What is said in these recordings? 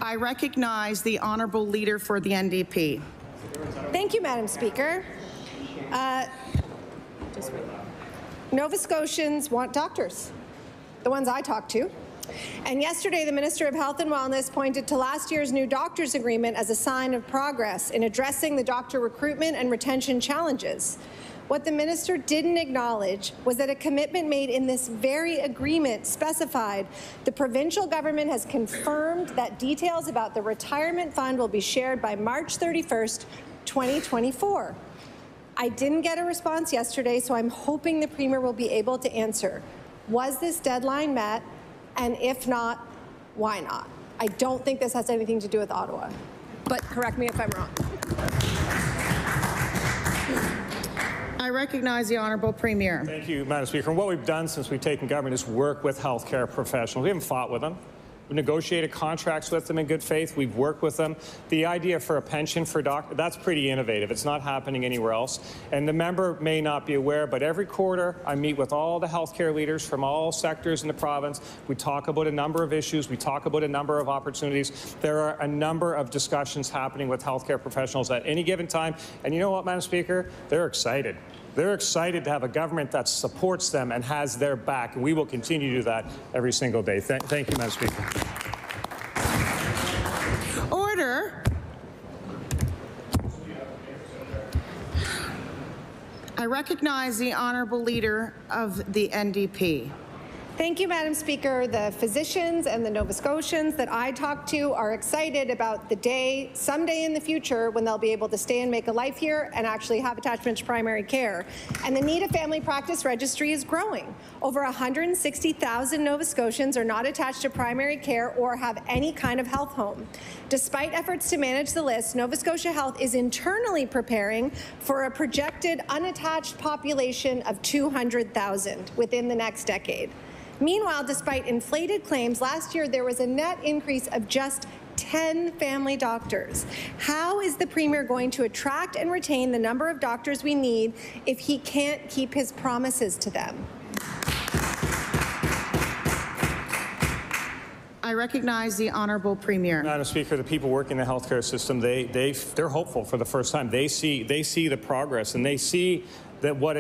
I recognize the honourable leader for the NDP. Thank you, Madam Speaker. Nova Scotians want doctors, the ones I talk to. And yesterday, the Minister of Health and Wellness pointed to last year's new doctors' agreement as a sign of progress in addressing the doctor recruitment and retention challenges. What the minister didn't acknowledge was that a commitment made in this very agreement specified the provincial government has confirmed that details about the retirement fund will be shared by March 31st, 2024. I didn't get a response yesterday, so I'm hoping the Premier will be able to answer. Was this deadline met? And if not, why not? I don't think this has anything to do with Ottawa, but correct me if I'm wrong. I recognize the honourable Premier. Thank you, Madam Speaker. And what we've done since we've taken government is work with healthcare professionals. We haven't fought with them. We've negotiated contracts with them in good faith. We've worked with them. The idea for a pension for doctors, that's pretty innovative. It's not happening anywhere else. And the member may not be aware, but every quarter I meet with all the healthcare leaders from all sectors in the province. We talk about a number of issues. We talk about a number of opportunities. There are a number of discussions happening with healthcare professionals at any given time. And you know what, Madam Speaker? They're excited. They're excited to have a government that supports them and has their back, and we will continue to do that every single day. Thank you, Madam Speaker. Order. I recognize the honourable leader of the NDP. Thank you, Madam Speaker. The physicians and the Nova Scotians that I talk to are excited about the day, someday in the future, when they'll be able to stay and make a life here and actually have attachment to primary care. And the need of family practice registry is growing. Over 160,000 Nova Scotians are not attached to primary care or have any kind of health home. Despite efforts to manage the list, Nova Scotia Health is internally preparing for a projected unattached population of 200,000 within the next decade. Meanwhile, despite inflated claims, last year there was a net increase of just 10 family doctors. How is the Premier going to attract and retain the number of doctors we need if he can't keep his promises to them? I recognize the honourable Premier. Madam Speaker, the people working in the healthcare system, they're hopeful for the first time. They see the progress, and they see that what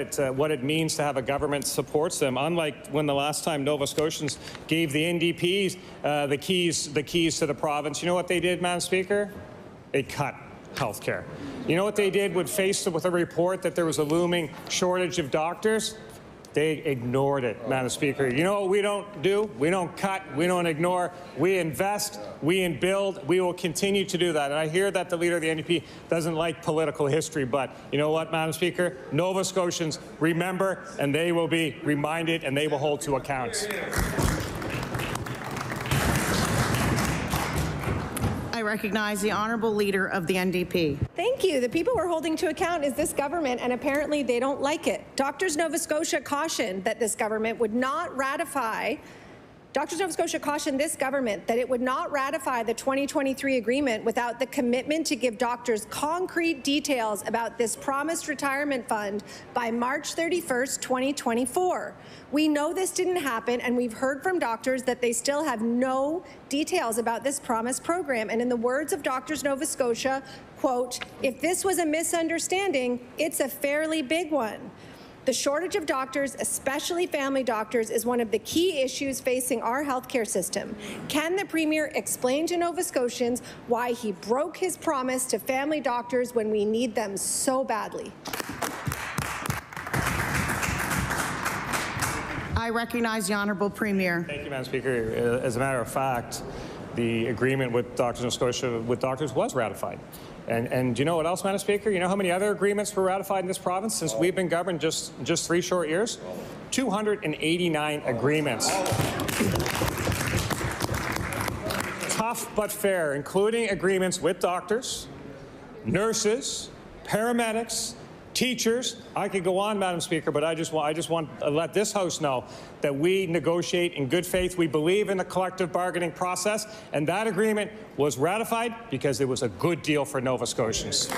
it means to have a government supports them. Unlike when the last time Nova Scotians gave the NDPs the keys to the province, you know what they did, Madam Speaker? They cut healthcare. You know what they did when faced with a report that there was a looming shortage of doctors? They ignored it, Madam Speaker. You know what we don't do? We don't cut, we don't ignore, we invest, we build. We will continue to do that. And I hear that the leader of the NDP doesn't like political history, but you know what, Madam Speaker? Nova Scotians remember, and they will be reminded, and they will hold to account. I recognize the honourable leader of the NDP. Thank you. The people we're holding to account is this government, and apparently they don't like it. Doctors Nova Scotia cautioned that this government would not ratify Doctors Nova Scotia cautioned this government that it would not ratify the 2023 agreement without the commitment to give doctors concrete details about this promised retirement fund by March 31st, 2024. We know this didn't happen, and we've heard from doctors that they still have no details about this promised program. And in the words of Doctors Nova Scotia, quote, "If this was a misunderstanding, it's a fairly big one." The shortage of doctors, especially family doctors, is one of the key issues facing our healthcare system. Can the Premier explain to Nova Scotians why he broke his promise to family doctors when we need them so badly? I recognize the honourable Premier. Thank you, Madam Speaker. As a matter of fact, the agreement with Doctors Nova Scotia with doctors was ratified. And do you know what else, Madam Speaker? You know how many other agreements were ratified in this province since we've been governed just 3 short years? 289 agreements. Tough but fair, including agreements with doctors, nurses, paramedics, teachers. I could go on, Madam Speaker, but I just want to let this House know that we negotiate in good faith. We believe in the collective bargaining process, and that agreement was ratified because it was a good deal for Nova Scotians.